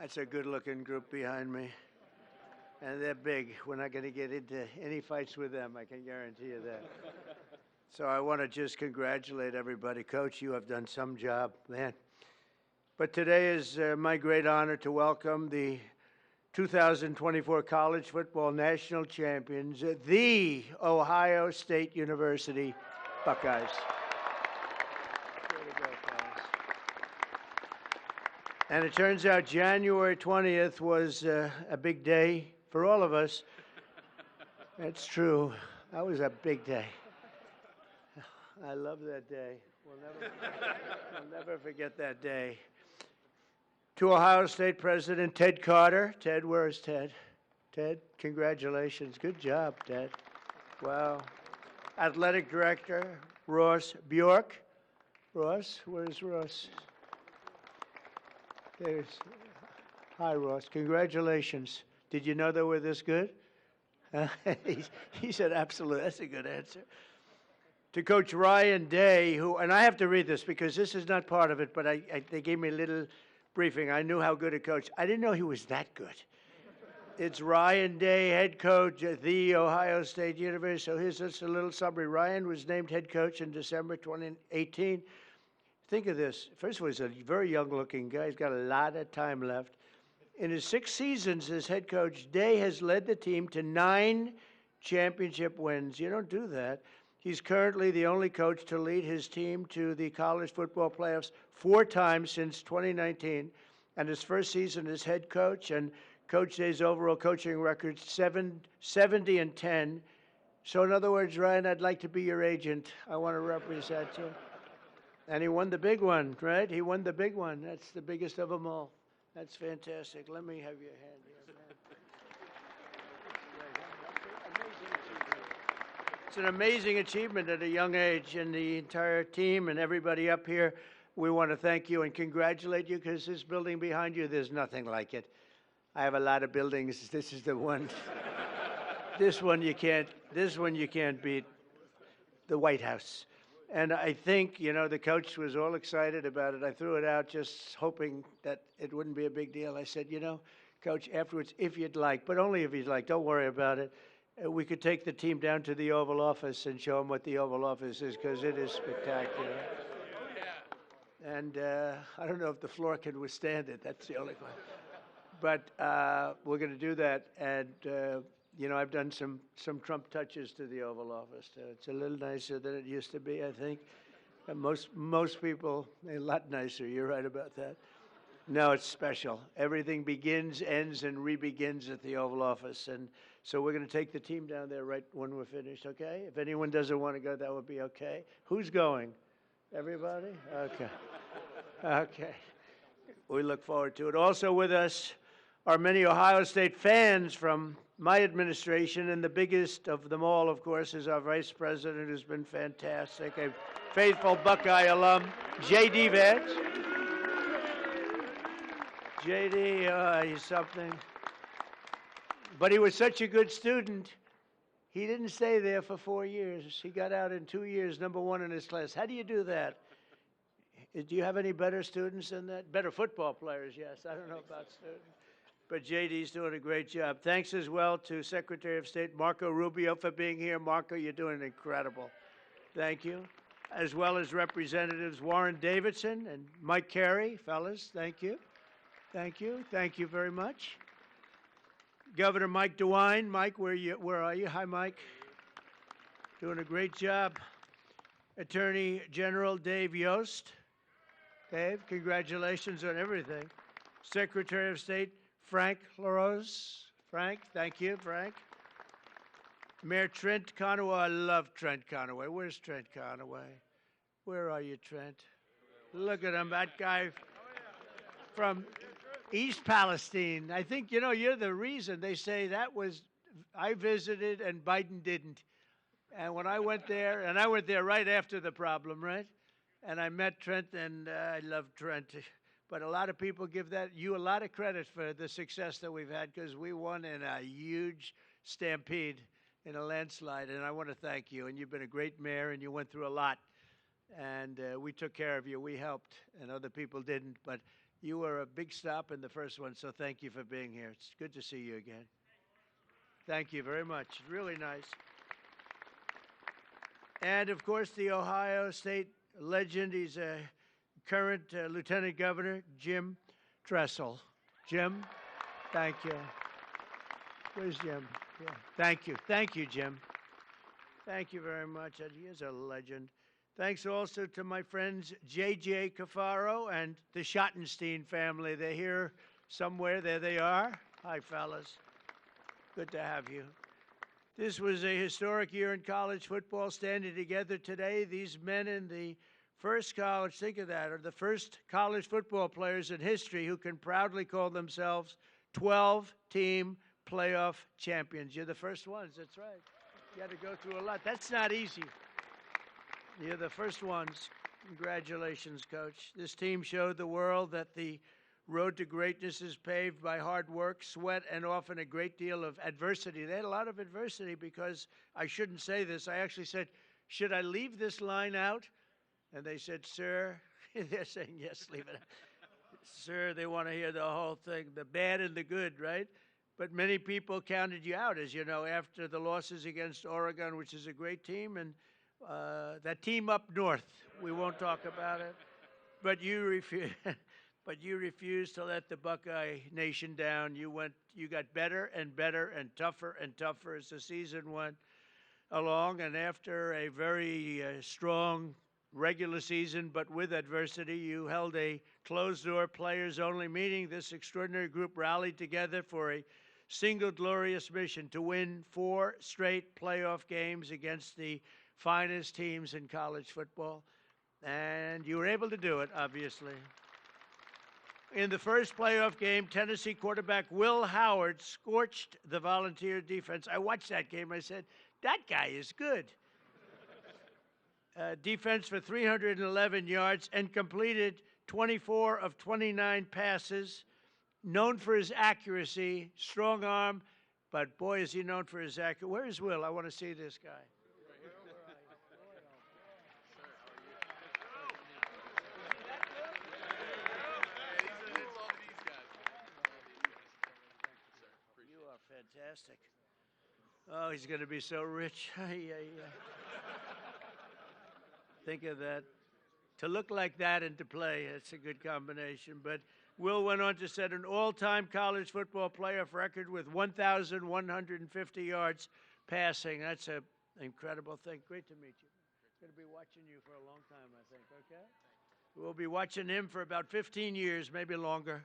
That's a good-looking group behind me. And they're big. We're not going to get into any fights with them, I can guarantee you that. So I want to just congratulate everybody. Coach, you have done some job, man. But today is my great honor to welcome the 2024 College Football National Champions, the Ohio State University Buckeyes. Way to go, guys. And it turns out January 20th was a big day for all of us. That's true. That was a big day. I love that day. We'll never forget that day. To Ohio State President Ted Carter. Ted, where is Ted? Ted, congratulations. Good job, Ted. Wow. Athletic Director Ross Bjork. Ross, where's Ross? There's. Hi, Ross. Congratulations. Did you know they were this good? He said, absolutely. That's a good answer. To Coach Ryan Day, who, and I have to read this because this is not part of it, but they gave me a little briefing. I knew how good a coach. I didn't know he was that good. It's Ryan Day, head coach at the Ohio State University. So here's just a little summary. Ryan was named head coach in December 2018. Think of this. First of all, he's a very young-looking guy. He's got a lot of time left. In his 6 seasons as head coach, Day has led the team to 9 championship wins. You don't do that. He's currently the only coach to lead his team to the college football playoffs 4 times since 2019, and his first season as head coach. And Coach Day's overall coaching record 70-10. So in other words, Ryan, I'd like to be your agent. I want to represent you. And he won the big one, right? He won the big one. That's the biggest of them all. That's fantastic. Let me have your hand here, man. It's an amazing achievement at a young age, and the entire team and everybody up here, we want to thank you and congratulate you, because this building behind you, there's nothing like it. I have a lot of buildings. This is the one. This one you can't beat. The White House. And I think, you know, the coach was all excited about it. I threw it out just hoping that it wouldn't be a big deal. I said, you know, Coach, afterwards, if you'd like, but only if you'd like, don't worry about it. We could take the team down to the Oval Office and show them what the Oval Office is, because it is spectacular. And I don't know if the floor can withstand it. That's the only one. But we're going to do that. And, you know, I've done some Trump touches to the Oval Office. It's a little nicer than it used to be, I think. And most people, a lot nicer. You're right about that. No, it's special. Everything begins, ends, and re-begins at the Oval Office. And so we're going to take the team down there right when we're finished, okay? If anyone doesn't want to go, that would be okay. Who's going? Everybody? Okay. Okay. We look forward to it. Also with us are many Ohio State fans from my administration, and the biggest of them all, of course, is our Vice President, who's been fantastic, a faithful Buckeye alum, J.D. Vance. J.D., he's something. But he was such a good student, he didn't stay there for 4 years. He got out in 2 years, #1 in his class. How do you do that? Do you have any better students than that? Better football players, yes. I don't know about students. But J.D.'s doing a great job. Thanks as well to Secretary of State Marco Rubio for being here. Marco, you're doing incredible. Thank you. As well as Representatives Warren Davidson and Mike Carey. Fellas, thank you. Thank you. Thank you very much. Governor Mike DeWine. Mike, where are you? Hi, Mike. Doing a great job. Attorney General Dave Yost. Dave, congratulations on everything. Secretary of State Frank LaRose. Frank, thank you, Frank. Mayor Trent Conaway. I love Trent Conaway. Where's Trent Conaway? Where are you, Trent? Look at him, that guy from East Palestine. I think, you know, you're the reason. They say that was, I visited and Biden didn't. And when I went there, and I went there right after the problem, right? And I met Trent, and I love Trent. But a lot of people give you a lot of credit for the success that we've had, because we won in a huge stampede in a landslide. And I want to thank you. And you've been a great mayor, and you went through a lot. And we took care of you. We helped, and other people didn't. But You were a big stop in the first one, so thank you for being here. It's good to see you again. Thank you very much. Really nice. And of course, the Ohio State legend. He's a current Lieutenant Governor, Jim Tressel. Jim, thank you. Where's Jim? Yeah. Thank you, Jim. Thank you very much. He is a legend. Thanks also to my friends J.J. Cafaro and the Schottenstein family. They're here somewhere. There they are. Hi, fellas. Good to have you. This was a historic year in college football, standing together today. These men in the first college, think of that, are the first college football players in history who can proudly call themselves 12-team playoff champions. You're the first ones, that's right. You had to go through a lot. That's not easy. You're the first ones. Congratulations, Coach. This team showed the world that the road to greatness is paved by hard work, sweat, and often a great deal of adversity. They had a lot of adversity because I shouldn't say this. I actually said, should I leave this line out? And they said, sir, they're saying, yes, leave it out. Sir, they want to hear the whole thing, the bad and the good, right? But many people counted you out, as you know, after the losses against Oregon, which is a great team, and that team up north. We won't talk about it. But you refused. But you refused to let the Buckeye Nation down. You got better and better and tougher as the season went along. And after a very strong regular season, but with adversity, you held a closed-door players-only meeting. This extraordinary group rallied together for a single glorious mission to win 4 straight playoff games against the finest teams in college football. And you were able to do it, obviously. In the first playoff game, Tennessee quarterback Will Howard scorched the Volunteer defense. I watched that game. I said, that guy is good. Defense for 311 yards and completed 24 of 29 passes. Known for his accuracy, strong arm, but boy, is he known for his accuracy. Where is Will? I want to see this guy. Fantastic. Oh, he's going to be so rich. Think of that. To look like that and to play, that's a good combination. But Will went on to set an all-time college football playoff record with 1,150 yards passing. That's an incredible thing. Great to meet you. Going to be watching you for a long time, I think, okay? We'll be watching him for about 15 years, maybe longer.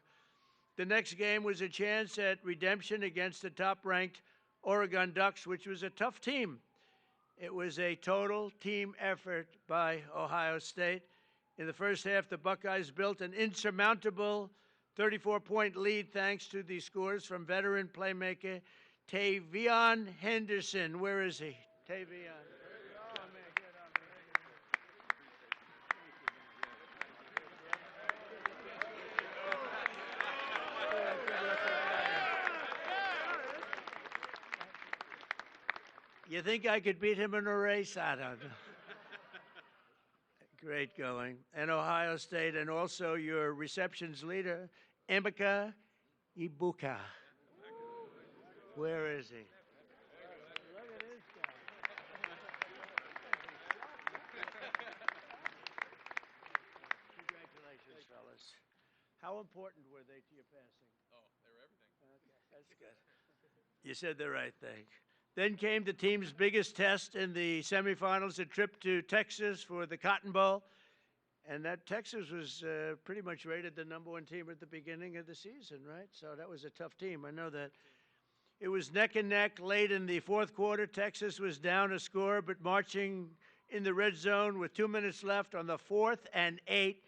The next game was a chance at redemption against the top-ranked Oregon Ducks, which was a tough team. It was a total team effort by Ohio State. In the first half, the Buckeyes built an insurmountable 34-point lead thanks to the scores from veteran playmaker Tavion Henderson. Where is he? Tavion. You think I could beat him in a race? I don't know. Great going. And Ohio State, and also your receptions leader, Emeka Ibuka. Where is he? Look at this guy. Congratulations, fellas. How important were they to your passing? Oh, they were everything. Okay, that's good. You said the right thing. Then came the team's biggest test in the semifinals, a trip to Texas for the Cotton Bowl. And that Texas was pretty much rated the #1 team at the beginning of the season, right? So that was a tough team. I know that. It was neck and neck late in the fourth quarter. Texas was down a score, but marching in the red zone with 2 minutes left on the 4th and 8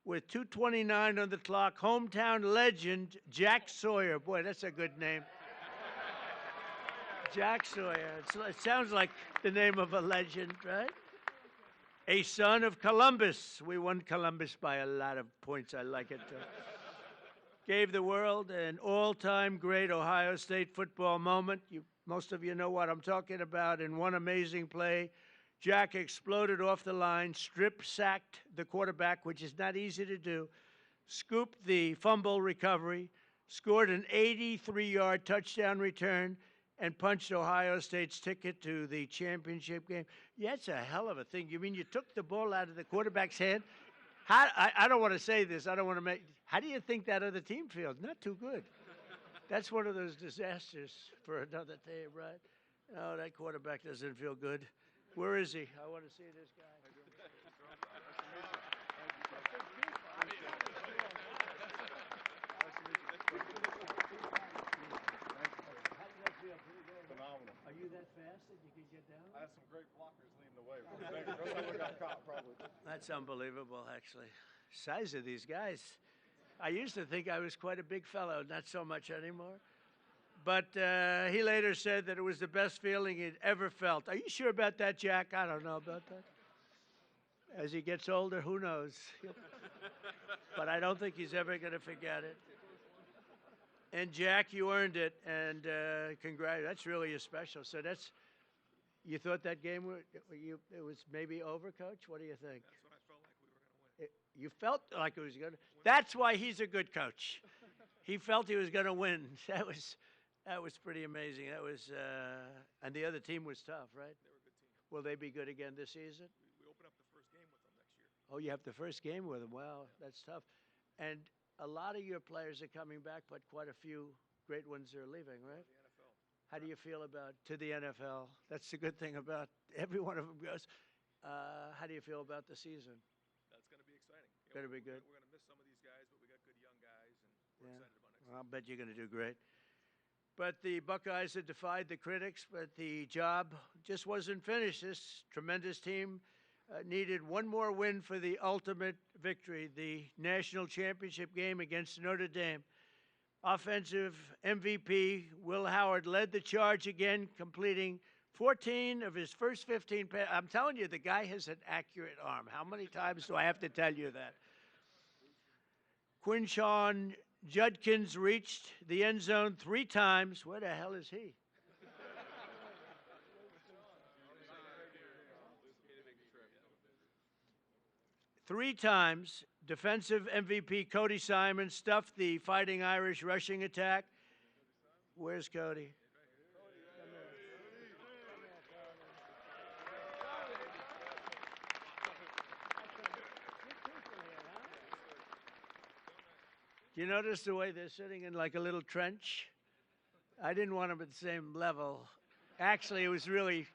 with 2:29 on the clock. Hometown legend Jack Sawyer. Boy, that's a good name. Jack Sawyer. It sounds like the name of a legend, right? A son of Columbus. We won Columbus by a lot of points. I like it. Gave the world an all-time great Ohio State football moment. Most of you know what I'm talking about. In one amazing play, Jack exploded off the line, strip-sacked the quarterback, which is not easy to do, scooped the fumble recovery, scored an 83-yard touchdown return, and punched Ohio State's ticket to the championship game. Yeah, it's a hell of a thing. You mean you took the ball out of the quarterback's hand? I don't want to say this. I don't want to make. How do you think that other team feels? Not too good. That's one of those disasters for another day, right? Oh, that quarterback doesn't feel good. Where is he? I want to see this guy. Phenomenal. Are you that fast that you can get down? I had some great blockers leading the way. First time we got caught, probably. That's unbelievable, actually. Size of these guys. I used to think I was quite a big fellow, not so much anymore. But he later said that it was the best feeling he'd ever felt. Are you sure about that, Jack? I don't know about that. As he gets older, who knows? But I don't think he's ever going to forget it. And Jack, you earned it, and congrats. That's really special. So you thought that game it was maybe over, Coach? What do you think? That's what I felt like we were going to win. You felt like it was going to. That's why he's a good coach. He felt he was going to win. That was pretty amazing. That was, and the other team was tough, right? They were a good team. Will they be good again this season? We open up the first game with them next year. Oh, you have the first game with them. Wow, that's tough. And a lot of your players are coming back, but quite a few great ones are leaving, right? The NFL. How do you feel about to the NFL? That's the good thing about every one of them goes. How do you feel about the season? That's going to be exciting. Going to be good. We're going to miss some of these guys, but we got good young guys, and we're excited about next Well, I'll bet you're going to do great. But the Buckeyes had defied the critics, but the job just wasn't finished. This tremendous team needed one more win for the ultimate victory, the national championship game against Notre Dame. Offensive MVP Will Howard led the charge again, completing 14 of his first 15 passes. I'm telling you, the guy has an accurate arm. How many times do I have to tell you that? Quinshawn Judkins reached the end zone 3 times. Where the hell is he? Three times, defensive MVP Cody Simon stuffed the Fighting Irish rushing attack. Where's Cody? Do you notice the way they're sitting in like a little trench? I didn't want them at the same level. Actually, it was really,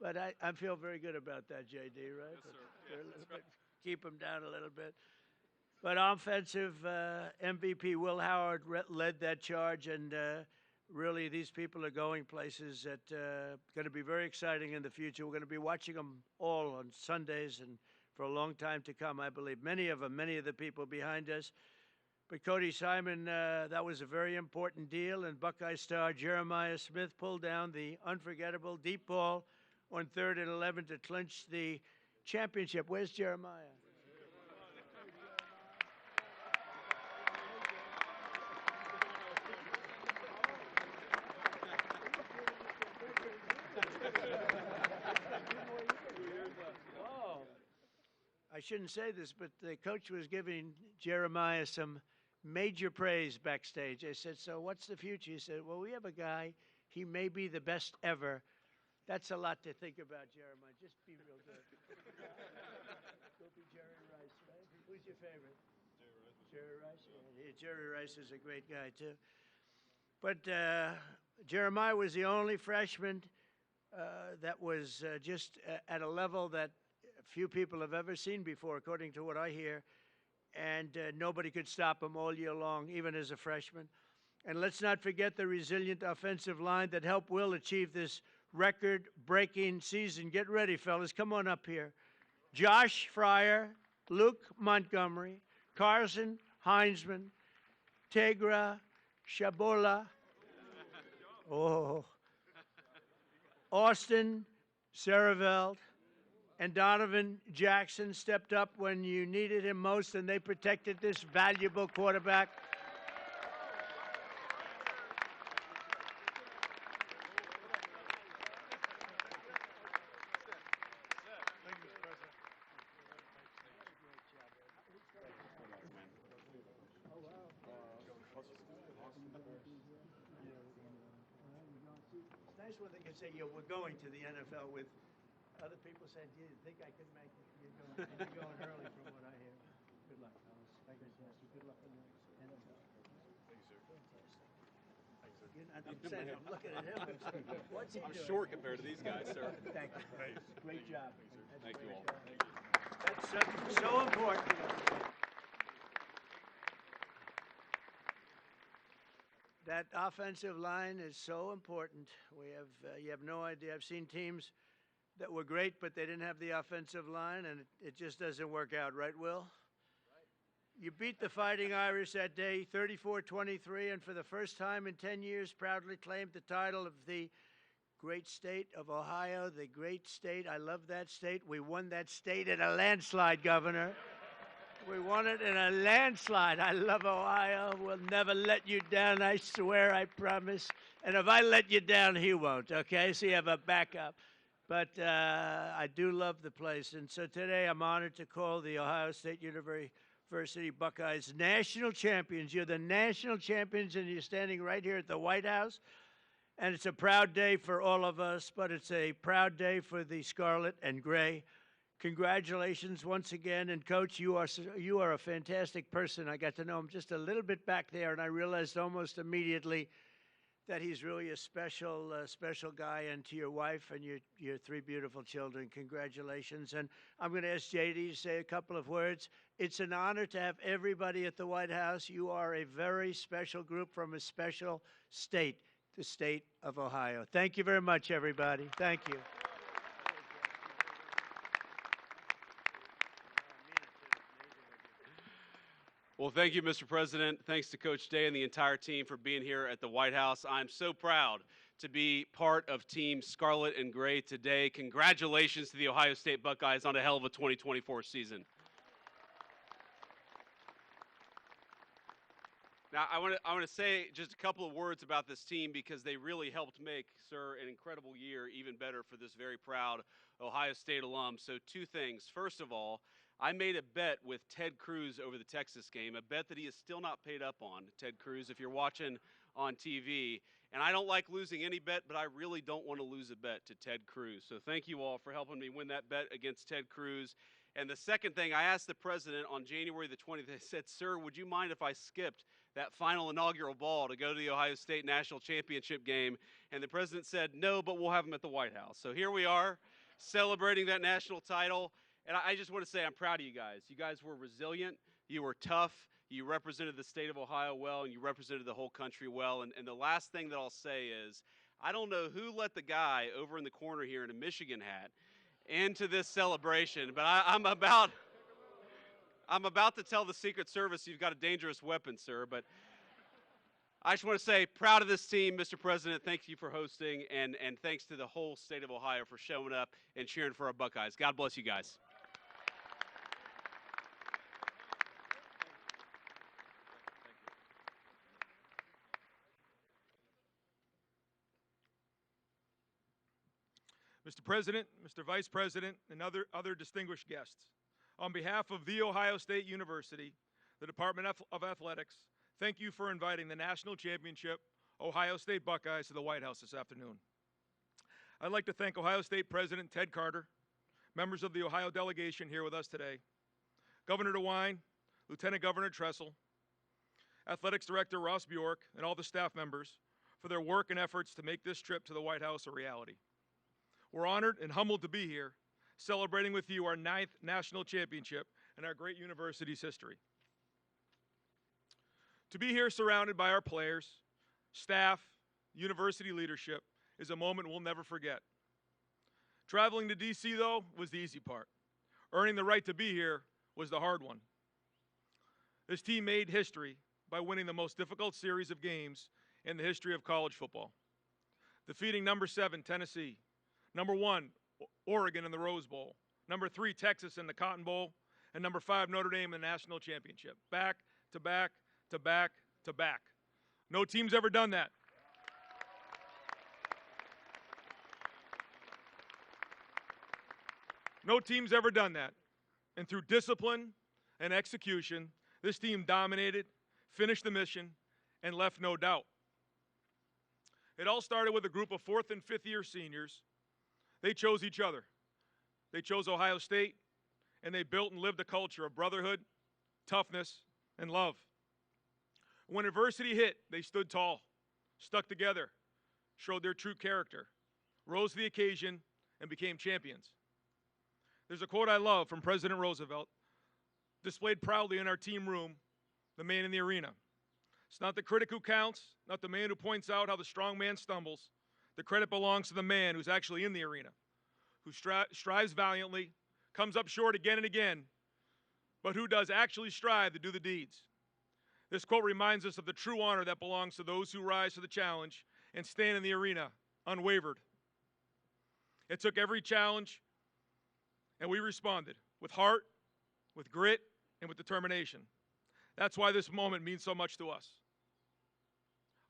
but I feel very good about that, JD, right? Yes, sir. They're a little bit, keep them down a little bit. But offensive MVP Will Howard led that charge, and really these people are going places that going to be very exciting in the future. We're going to be watching them all on Sundays and for a long time to come, I believe. Many of the people behind us. But Cody Simon, that was a very important deal, and Buckeye star Jeremiah Smith pulled down the unforgettable deep ball on 3rd and 11 to clinch the championship. Where's Jeremiah? Oh, I shouldn't say this, but the coach was giving Jeremiah some major praise backstage. I said, so what's the future? He said, well, we have a guy. He may be the best ever. That's a lot to think about, Jeremiah. Just be real good. Go be Jerry Rice, right? Who's your favorite? Jerry Rice. Yeah, Jerry Rice is a great guy, too. But Jeremiah was the only freshman that was just at a level that few people have ever seen before, according to what I hear. And nobody could stop him all year long, even as a freshman. And let's not forget the resilient offensive line that helped Will achieve this record-breaking season. Get ready, fellas. Come on up here. Josh Fryer, Luke Montgomery, Carson Heinzman, Tegra Shabola, Austin Saraveld, and Donovan Jackson stepped up when you needed him most, and they protected this valuable quarterback. nice when they can say, yeah, we're going to the NFL with other people saying, do you think I could make it? You're going early from what I hear. Good luck, fellas. Thank you. Good luck in the NFL. Thank you, sir. You're not upset. I'm looking at him. I'm saying, what's he I'm doing? short compared to these guys, sir. Thank you. Thanks. Great job. That's Thank you great all. job. That's so important. That offensive line is so important. We have, you have no idea. I've seen teams that were great, but they didn't have the offensive line, and it just doesn't work out, right, Will? You beat the Fighting Irish that day, 34-23, and for the first time in 10 years, proudly claimed the title of the great state of Ohio, the great state. I love that state. We won that state in a landslide, Governor. We won it in a landslide. I love Ohio. We'll never let you down, I swear, I promise. And if I let you down, he won't, okay? So you have a backup. But I do love the place. And so today I'm honored to call the Ohio State University Buckeyes national champions. You're the national champions, and you're standing right here at the White House. And it's a proud day for all of us, but it's a proud day for the Scarlet and Gray. Congratulations once again. And, Coach, you are a fantastic person. I got to know him just a little bit back there, and I realized almost immediately that he's really a special guy. And to your wife and your three beautiful children, congratulations. And I'm going to ask JD to say a couple of words. It's an honor to have everybody at the White House. You are a very special group from a special state, the state of Ohio. Thank you very much, everybody. Thank you. Well, thank you, Mr. President. Thanks to Coach Day and the entire team for being here at the White House. I'm so proud to be part of Team Scarlet and Gray today. Congratulations to the Ohio State Buckeyes on a hell of a 2024 season. Now, I want to say just a couple of words about this team because they really helped make, sir, an incredible year even better for this very proud Ohio State alum. So two things. First of all, I made a bet with Ted Cruz over the Texas game, a bet that he is still not paid up on, Ted Cruz, if you're watching on TV. And I don't like losing any bet, but I really don't want to lose a bet to Ted Cruz. So thank you all for helping me win that bet against Ted Cruz. And the second thing, I asked the president on January the 20th, I said, sir, would you mind if I skipped that final inaugural ball to go to the Ohio State National Championship game? And the president said, no, but we'll have him at the White House. So here we are, celebrating that national title. And I just want to say I'm proud of you guys. You guys were resilient. You were tough. You represented the state of Ohio well, and you represented the whole country well. And the last thing that I'll say is I don't know who let the guy over in the corner here in a Michigan hat into this celebration, but I'm about to tell the Secret Service you've got a dangerous weapon, sir. But I just want to say, proud of this team, Mr. President. Thank you for hosting, and thanks to the whole state of Ohio for showing up and cheering for our Buckeyes. God bless you guys. Mr. President, Mr. Vice President, and other distinguished guests, on behalf of The Ohio State University, the Department of Athletics, thank you for inviting the National Championship Ohio State Buckeyes to the White House this afternoon. I'd like to thank Ohio State President Ted Carter, members of the Ohio delegation here with us today, Governor DeWine, Lieutenant Governor Tressel, Athletics Director Ross Bjork, and all the staff members for their work and efforts to make this trip to the White House a reality. We're honored and humbled to be here, celebrating with you our 9th national championship in our great university's history. To be here surrounded by our players, staff, university leadership is a moment we'll never forget. Traveling to D.C., though, was the easy part. Earning the right to be here was the hard one. This team made history by winning the most difficult series of games in the history of college football, defeating number 7, Tennessee, number 1, Oregon in the Rose Bowl, number 3, Texas in the Cotton Bowl, and number 5, Notre Dame in the national championship. Back to back to back to back. No team's ever done that. No team's ever done that. And through discipline and execution, this team dominated, finished the mission, and left no doubt. It all started with a group of 4th and 5th year seniors. They chose each other. They chose Ohio State, and they built and lived a culture of brotherhood, toughness, and love. When adversity hit, they stood tall, stuck together, showed their true character, rose to the occasion, and became champions. There's a quote I love from President Roosevelt, displayed proudly in our team room, the man in the arena. It's not the critic who counts, not the man who points out how the strong man stumbles. The credit belongs to the man who's actually in the arena, who strives valiantly, comes up short again and again, but who does actually strive to do the deeds. This quote reminds us of the true honor that belongs to those who rise to the challenge and stand in the arena unwavered. It took every challenge, and we responded with heart, with grit, and with determination. That's why this moment means so much to us.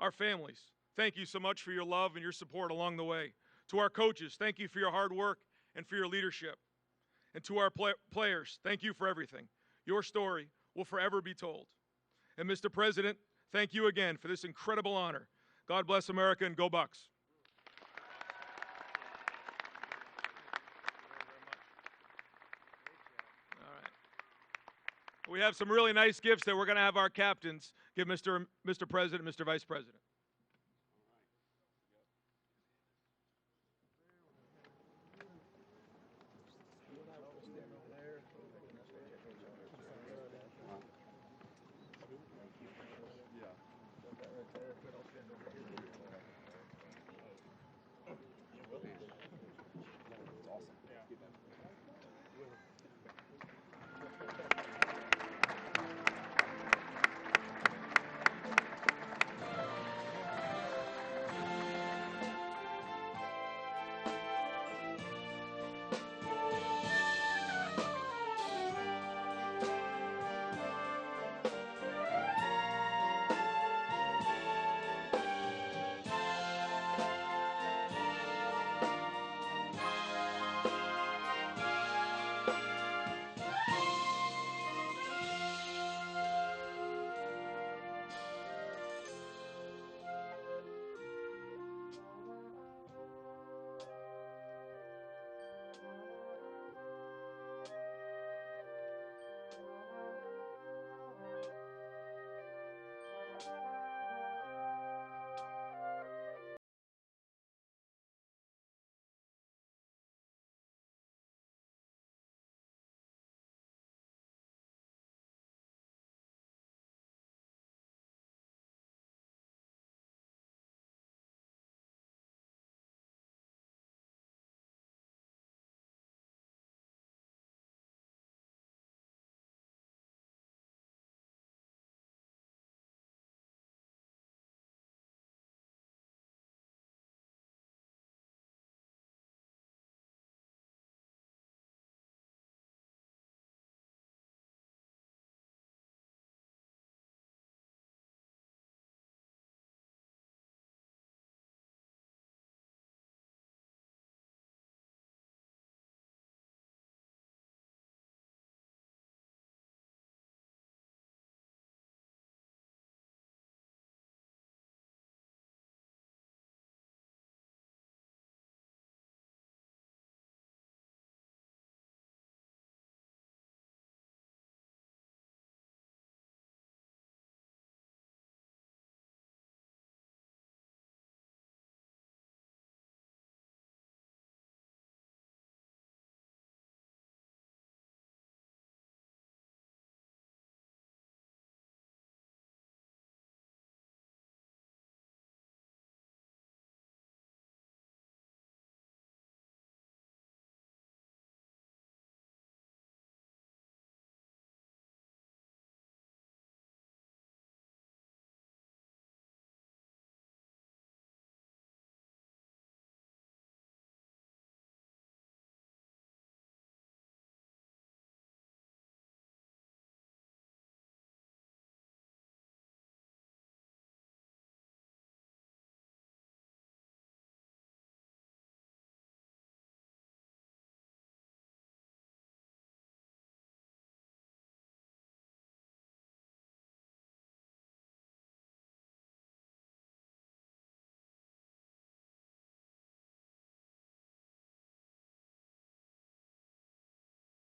Our families, thank you so much for your love and your support along the way. To our coaches, thank you for your hard work and for your leadership. And to our players, thank you for everything. Your story will forever be told. And Mr. President, thank you again for this incredible honor. God bless America and go Bucks. All right. We have some really nice gifts that we're going to have our captains give Mr. President, Mr. Vice President.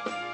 you.